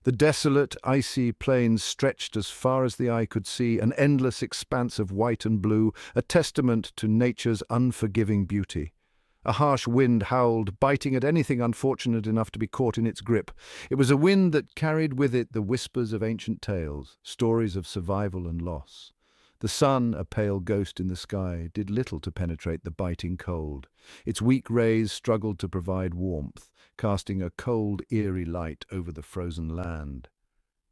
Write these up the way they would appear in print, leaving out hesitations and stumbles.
The desolate, icy plains stretched as far as the eye could see, an endless expanse of white and blue, a testament to nature's unforgiving beauty. A harsh wind howled, biting at anything unfortunate enough to be caught in its grip. It was a wind that carried with it the whispers of ancient tales, stories of survival and loss. The sun, a pale ghost in the sky, did little to penetrate the biting cold. Its weak rays struggled to provide warmth, casting a cold, eerie light over the frozen land.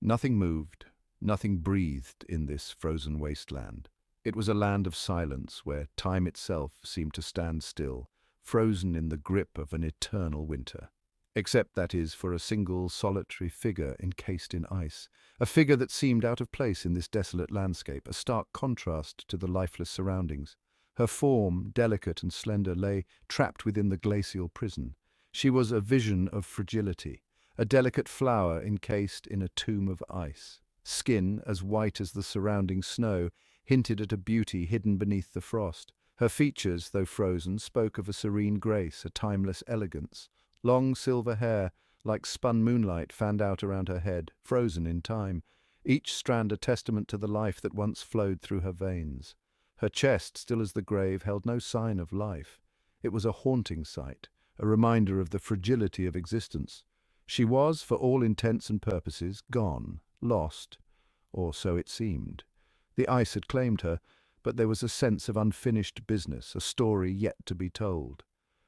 Nothing moved, nothing breathed in this frozen wasteland. It was a land of silence where time itself seemed to stand still, frozen in the grip of an eternal winter. Except, that is, for a single solitary figure encased in ice, a figure that seemed out of place in this desolate landscape, a stark contrast to the lifeless surroundings. Her form, delicate and slender, lay trapped within the glacial prison. She was a vision of fragility, a delicate flower encased in a tomb of ice. Skin, as white as the surrounding snow, hinted at a beauty hidden beneath the frost. Her features, though frozen, spoke of a serene grace, a timeless elegance. Long silver hair, like spun moonlight, fanned out around her head, frozen in time, each strand a testament to the life that once flowed through her veins. Her chest, still as the grave, held no sign of life. It was a haunting sight, a reminder of the fragility of existence. She was, for all intents and purposes, gone, lost, or so it seemed. The ice had claimed her, but there was a sense of unfinished business, a story yet to be told.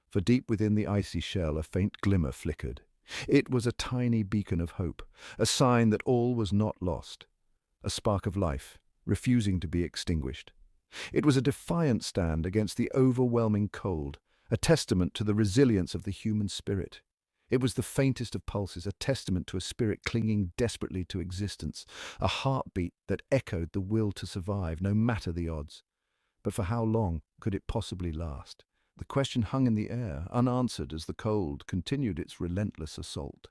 For deep within the icy shell a faint glimmer flickered. It was a tiny beacon of hope, a sign that all was not lost, a spark of life, refusing to be extinguished. It was a defiant stand against the overwhelming cold, a testament to the resilience of the human spirit. It was the faintest of pulses, a testament to a spirit clinging desperately to existence, a heartbeat that echoed the will to survive, no matter the odds. But for how long could it possibly last? The question hung in the air, unanswered as the cold continued its relentless assault.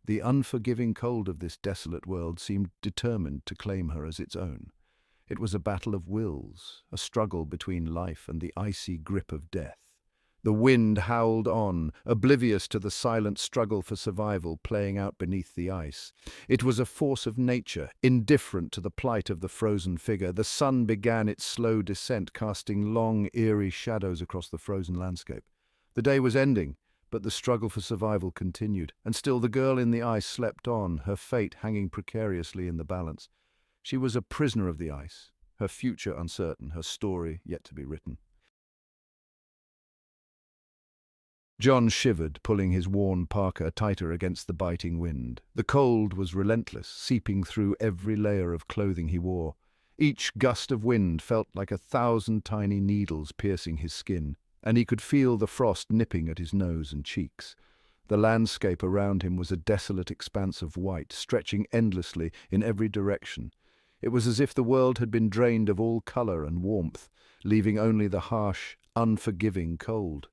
The unforgiving cold of this desolate world seemed determined to claim her as its own. It was a battle of wills, a struggle between life and the icy grip of death. The wind howled on, oblivious to the silent struggle for survival playing out beneath the ice. It was a force of nature, indifferent to the plight of the frozen figure. The sun began its slow descent, casting long, eerie shadows across the frozen landscape. The day was ending, but the struggle for survival continued, and still the girl in the ice slept on, her fate hanging precariously in the balance. She was a prisoner of the ice, her future uncertain, her story yet to be written. John shivered, pulling his worn parka tighter against the biting wind. The cold was relentless, seeping through every layer of clothing he wore. Each gust of wind felt like 1,000 tiny needles piercing his skin, and he could feel the frost nipping at his nose and cheeks. The landscape around him was a desolate expanse of white, stretching endlessly in every direction. It was as if the world had been drained of all color and warmth, leaving only the harsh, unforgiving cold.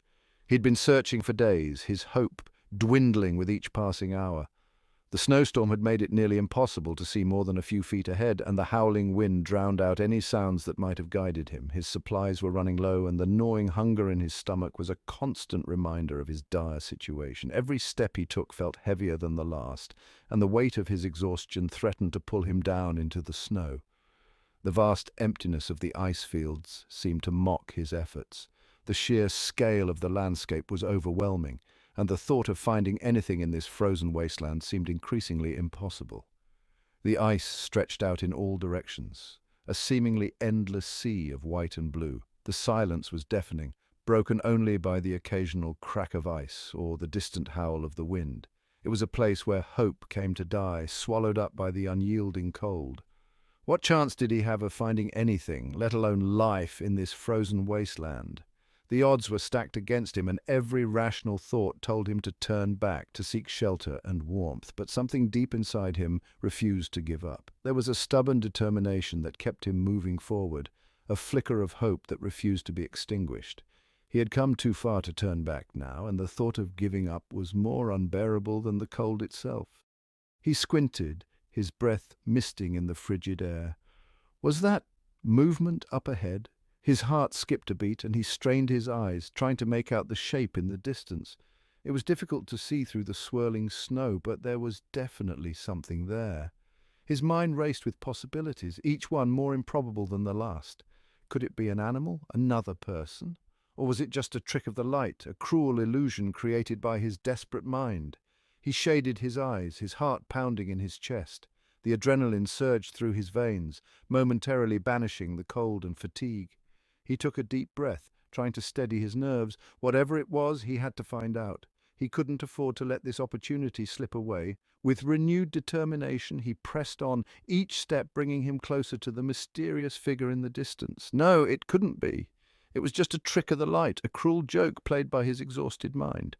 He'd been searching for days, his hope dwindling with each passing hour. The snowstorm had made it nearly impossible to see more than a few feet ahead, and the howling wind drowned out any sounds that might have guided him. His supplies were running low, and the gnawing hunger in his stomach was a constant reminder of his dire situation. Every step he took felt heavier than the last, and the weight of his exhaustion threatened to pull him down into the snow. The vast emptiness of the ice fields seemed to mock his efforts. The sheer scale of the landscape was overwhelming, and the thought of finding anything in this frozen wasteland seemed increasingly impossible. The ice stretched out in all directions, a seemingly endless sea of white and blue. The silence was deafening, broken only by the occasional crack of ice or the distant howl of the wind. It was a place where hope came to die, swallowed up by the unyielding cold. What chance did he have of finding anything, let alone life, in this frozen wasteland? The odds were stacked against him, and every rational thought told him to turn back, to seek shelter and warmth. But something deep inside him refused to give up. There was a stubborn determination that kept him moving forward, a flicker of hope that refused to be extinguished. He had come too far to turn back now, and the thought of giving up was more unbearable than the cold itself. He squinted, his breath misting in the frigid air. Was that movement up ahead? His heart skipped a beat, and he strained his eyes, trying to make out the shape in the distance. It was difficult to see through the swirling snow, but there was definitely something there. His mind raced with possibilities, each one more improbable than the last. Could it be an animal, another person? Or was it just a trick of the light, a cruel illusion created by his desperate mind? He shaded his eyes, his heart pounding in his chest. The adrenaline surged through his veins, momentarily banishing the cold and fatigue. He took a deep breath, trying to steady his nerves. Whatever it was, he had to find out. He couldn't afford to let this opportunity slip away. With renewed determination, he pressed on, each step bringing him closer to the mysterious figure in the distance. No, it couldn't be. It was just a trick of the light, a cruel joke played by his exhausted mind.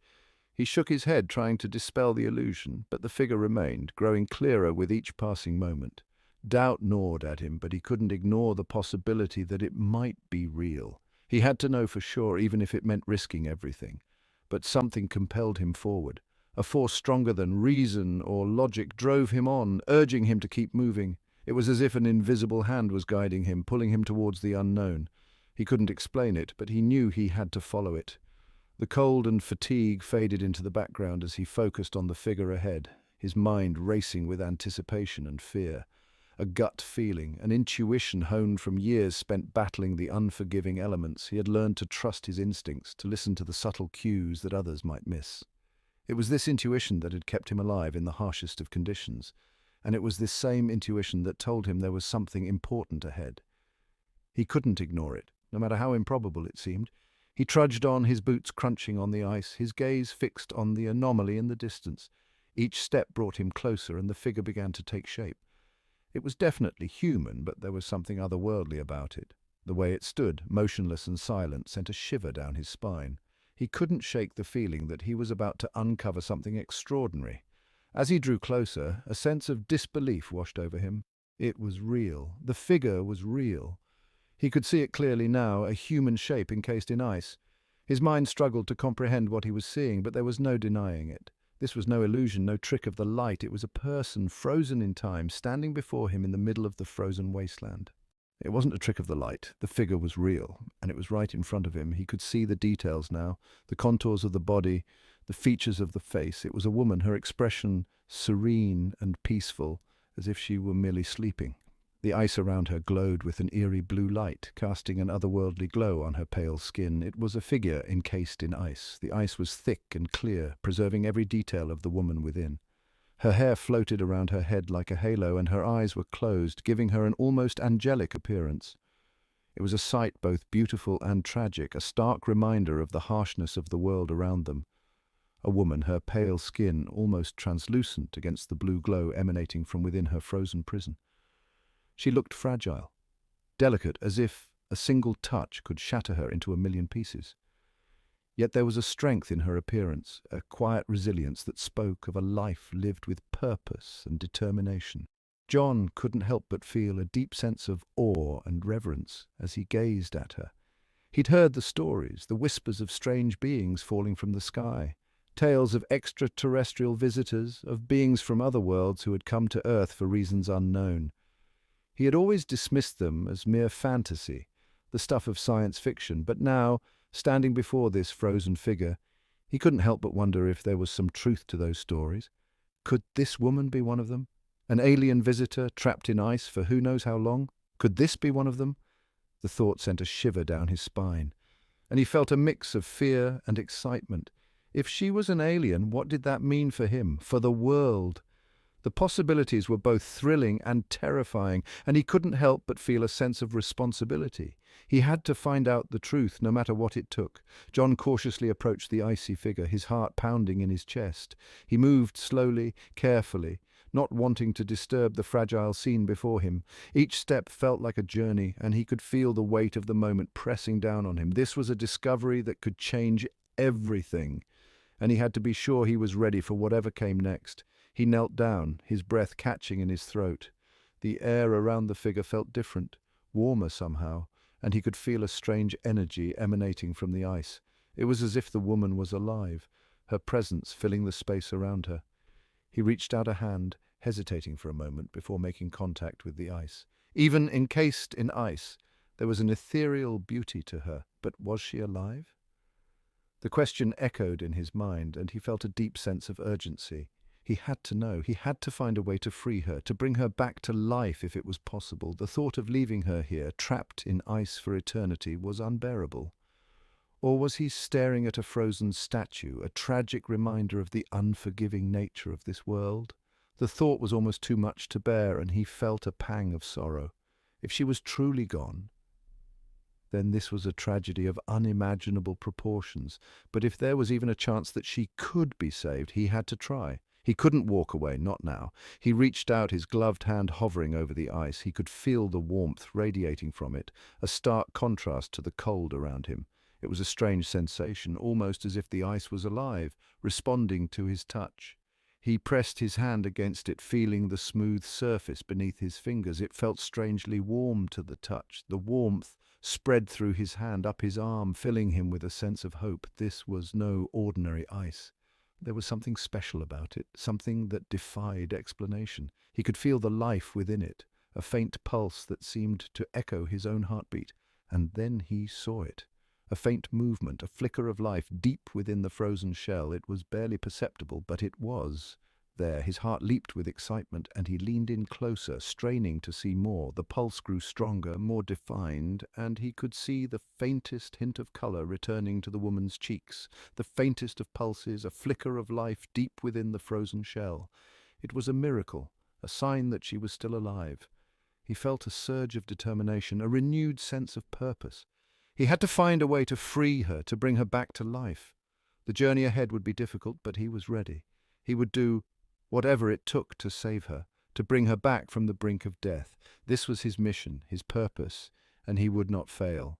He shook his head, trying to dispel the illusion, but the figure remained, growing clearer with each passing moment. Doubt gnawed at him, but he couldn't ignore the possibility that it might be real. He had to know for sure, even if it meant risking everything. But something compelled him forward. A force stronger than reason or logic drove him on, urging him to keep moving. It was as if an invisible hand was guiding him, pulling him towards the unknown. He couldn't explain it, but he knew he had to follow it. The cold and fatigue faded into the background as he focused on the figure ahead, his mind racing with anticipation and fear. A gut feeling, an intuition honed from years spent battling the unforgiving elements. He had learned to trust his instincts, to listen to the subtle cues that others might miss. It was this intuition that had kept him alive in the harshest of conditions, and it was this same intuition that told him there was something important ahead. He couldn't ignore it, no matter how improbable it seemed. He trudged on, his boots crunching on the ice, his gaze fixed on the anomaly in the distance. Each step brought him closer, and the figure began to take shape. It was definitely human, but there was something otherworldly about it. The way it stood, motionless and silent, sent a shiver down his spine. He couldn't shake the feeling that he was about to uncover something extraordinary. As he drew closer, a sense of disbelief washed over him. It was real. The figure was real. He could see it clearly now, a human shape encased in ice. His mind struggled to comprehend what he was seeing, but there was no denying it. This was no illusion, no trick of the light. It was a person, frozen in time, standing before him in the middle of the frozen wasteland. It wasn't a trick of the light. The figure was real, and it was right in front of him. He could see the details now, the contours of the body, the features of the face. It was a woman, her expression serene and peaceful, as if she were merely sleeping. The ice around her glowed with an eerie blue light, casting an otherworldly glow on her pale skin. It was a figure encased in ice. The ice was thick and clear, preserving every detail of the woman within. Her hair floated around her head like a halo, and her eyes were closed, giving her an almost angelic appearance. It was a sight both beautiful and tragic, a stark reminder of the harshness of the world around them. A woman, her pale skin almost translucent against the blue glow emanating from within her frozen prison. She looked fragile, delicate, as if a single touch could shatter her into a million pieces. Yet there was a strength in her appearance, a quiet resilience that spoke of a life lived with purpose and determination. John couldn't help but feel a deep sense of awe and reverence as he gazed at her. He'd heard the stories, the whispers of strange beings falling from the sky, tales of extraterrestrial visitors, of beings from other worlds who had come to Earth for reasons unknown. He had always dismissed them as mere fantasy, the stuff of science fiction, but now, standing before this frozen figure, he couldn't help but wonder if there was some truth to those stories. Could this woman be one of them? An alien visitor trapped in ice for who knows how long? Could this be one of them? The thought sent a shiver down his spine, and he felt a mix of fear and excitement. If she was an alien, what did that mean for him, for the world? The possibilities were both thrilling and terrifying, and he couldn't help but feel a sense of responsibility. He had to find out the truth, no matter what it took. John cautiously approached the icy figure, his heart pounding in his chest. He moved slowly, carefully, not wanting to disturb the fragile scene before him. Each step felt like a journey, and he could feel the weight of the moment pressing down on him. This was a discovery that could change everything, and he had to be sure he was ready for whatever came next. He knelt down, his breath catching in his throat. The air around the figure felt different, warmer somehow, and he could feel a strange energy emanating from the ice. It was as if the woman was alive, her presence filling the space around her. He reached out a hand, hesitating for a moment before making contact with the ice. Even encased in ice, there was an ethereal beauty to her. But was she alive? The question echoed in his mind, and he felt a deep sense of urgency. He had to know. He had to find a way to free her, to bring her back to life if it was possible. The thought of leaving her here, trapped in ice for eternity, was unbearable. Or was he staring at a frozen statue, a tragic reminder of the unforgiving nature of this world? The thought was almost too much to bear, and he felt a pang of sorrow. If she was truly gone, then this was a tragedy of unimaginable proportions. But if there was even a chance that she could be saved, he had to try. He couldn't walk away, not now. He reached out, his gloved hand hovering over the ice. He could feel the warmth radiating from it, a stark contrast to the cold around him. It was a strange sensation, almost as if the ice was alive, responding to his touch. He pressed his hand against it, feeling the smooth surface beneath his fingers. It felt strangely warm to the touch. The warmth spread through his hand, up his arm, filling him with a sense of hope. This was no ordinary ice. There was something special about it, something that defied explanation. He could feel the life within it, a faint pulse that seemed to echo his own heartbeat. And then he saw it. A faint movement, a flicker of life deep within the frozen shell. It was barely perceptible, but it was there. His heart leaped with excitement, and he leaned in closer, straining to see more. The pulse grew stronger, more defined, and he could see the faintest hint of color returning to the woman's cheeks, the faintest of pulses, a flicker of life deep within the frozen shell. It was a miracle, a sign that she was still alive. He felt a surge of determination, a renewed sense of purpose. He had to find a way to free her, to bring her back to life. The journey ahead would be difficult, but he was ready. He would do whatever it took to save her, to bring her back from the brink of death. This was his mission, his purpose, and he would not fail.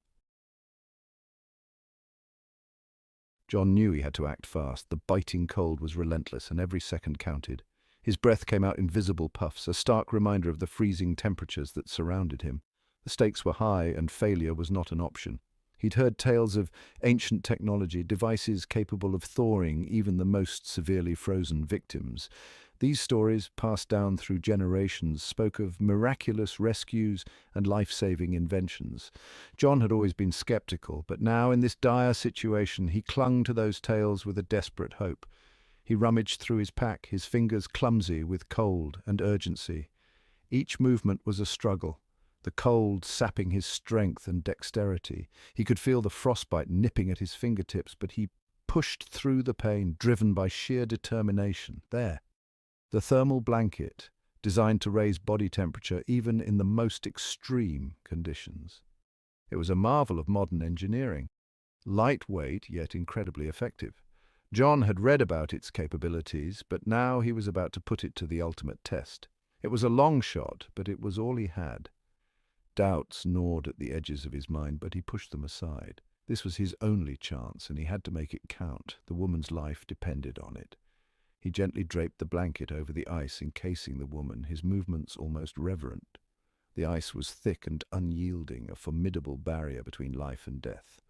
John knew he had to act fast. The biting cold was relentless, and every second counted. His breath came out in visible puffs, a stark reminder of the freezing temperatures that surrounded him. The stakes were high, and failure was not an option. He'd heard tales of ancient technology, devices capable of thawing even the most severely frozen victims. These stories, passed down through generations, spoke of miraculous rescues and life-saving inventions. John had always been skeptical, but now, in this dire situation, he clung to those tales with a desperate hope. He rummaged through his pack, his fingers clumsy with cold and urgency. Each movement was a struggle, the cold sapping his strength and dexterity. He could feel the frostbite nipping at his fingertips, but he pushed through the pain, driven by sheer determination. There, the thermal blanket, designed to raise body temperature even in the most extreme conditions. It was a marvel of modern engineering, lightweight yet incredibly effective. John had read about its capabilities, but now he was about to put it to the ultimate test. It was a long shot, but it was all he had. Doubts gnawed at the edges of his mind, but he pushed them aside. This was his only chance, and he had to make it count. The woman's life depended on it. He gently draped the blanket over the ice, encasing the woman, his movements almost reverent. The ice was thick and unyielding, a formidable barrier between life and death.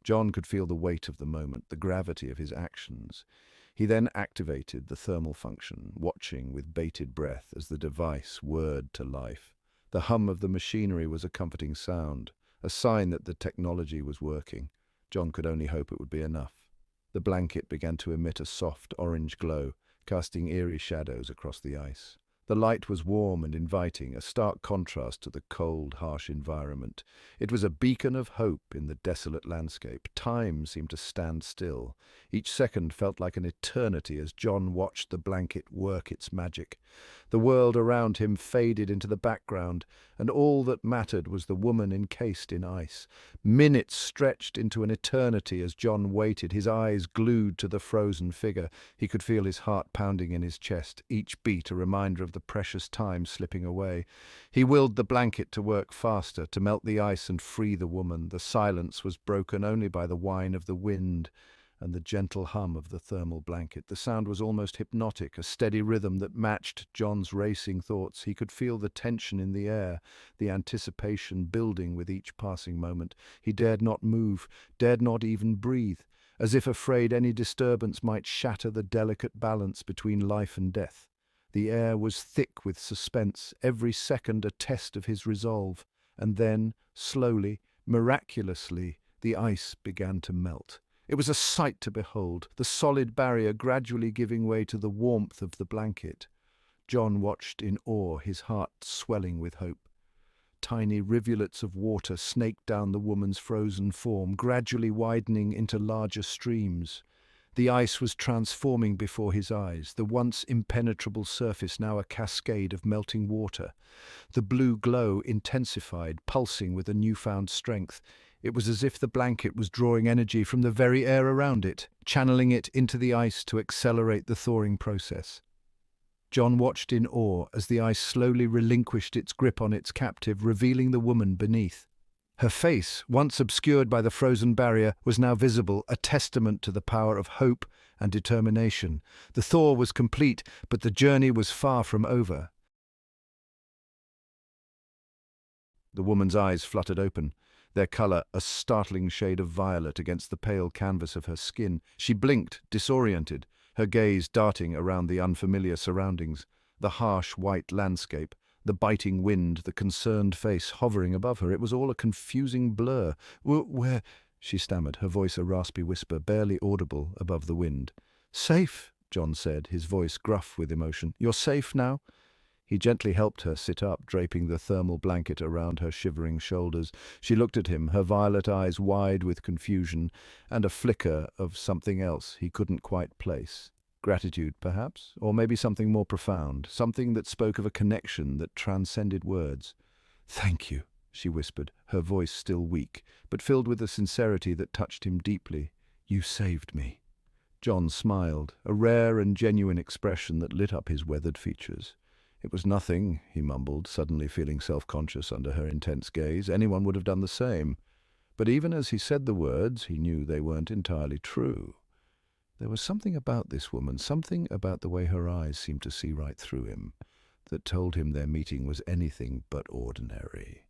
John could feel the weight of the moment, the gravity of his actions. He then activated the thermal function, watching with bated breath as the device whirred to life. The hum of the machinery was a comforting sound, a sign that the technology was working. John could only hope it would be enough. The blanket began to emit a soft orange glow, casting eerie shadows across the ice. The light was warm and inviting, a stark contrast to the cold, harsh environment. It was a beacon of hope in the desolate landscape. Time seemed to stand still. Each second felt like an eternity as John watched the blanket work its magic. The world around him faded into the background, and all that mattered was the woman encased in ice. Minutes stretched into an eternity as John waited, his eyes glued to the frozen figure. He could feel his heart pounding in his chest, each beat a reminder of the precious time slipping away. He willed the blanket to work faster, to melt the ice and free the woman. The silence was broken only by the whine of the wind and the gentle hum of the thermal blanket. The sound was almost hypnotic, a steady rhythm that matched John's racing thoughts. He could feel the tension in the air, the anticipation building with each passing moment. He dared not move, dared not even breathe, as if afraid any disturbance might shatter the delicate balance between life and death. The air was thick with suspense, every second a test of his resolve. And then, slowly, miraculously, the ice began to melt. It was a sight to behold, the solid barrier gradually giving way to the warmth of the blanket. John watched in awe, his heart swelling with hope. Tiny rivulets of water snaked down the woman's frozen form, gradually widening into larger streams. The ice was transforming before his eyes, the once impenetrable surface now a cascade of melting water. The blue glow intensified, pulsing with a newfound strength. It was as if the blanket was drawing energy from the very air around it, channeling it into the ice to accelerate the thawing process. John watched in awe as the ice slowly relinquished its grip on its captive, revealing the woman beneath. Her face, once obscured by the frozen barrier, was now visible, a testament to the power of hope and determination. The thaw was complete, but the journey was far from over. The woman's eyes fluttered open, their colour a startling shade of violet against the pale canvas of her skin. She blinked, disoriented, her gaze darting around the unfamiliar surroundings, the harsh white landscape, the biting wind, the concerned face hovering above her. It was all a confusing blur. Where? She stammered, her voice a raspy whisper, barely audible above the wind. Safe, John said, his voice gruff with emotion. You're safe now? He gently helped her sit up, draping the thermal blanket around her shivering shoulders. She looked at him, her violet eyes wide with confusion, and a flicker of something else he couldn't quite place. Gratitude, perhaps, or maybe something more profound, something that spoke of a connection that transcended words. Thank you, she whispered, her voice still weak, but filled with a sincerity that touched him deeply. You saved me. John smiled, a rare and genuine expression that lit up his weathered features. It was nothing, he mumbled, suddenly feeling self-conscious under her intense gaze. Anyone would have done the same. But even as he said the words, he knew they weren't entirely true. There was something about this woman, something about the way her eyes seemed to see right through him, that told him their meeting was anything but ordinary.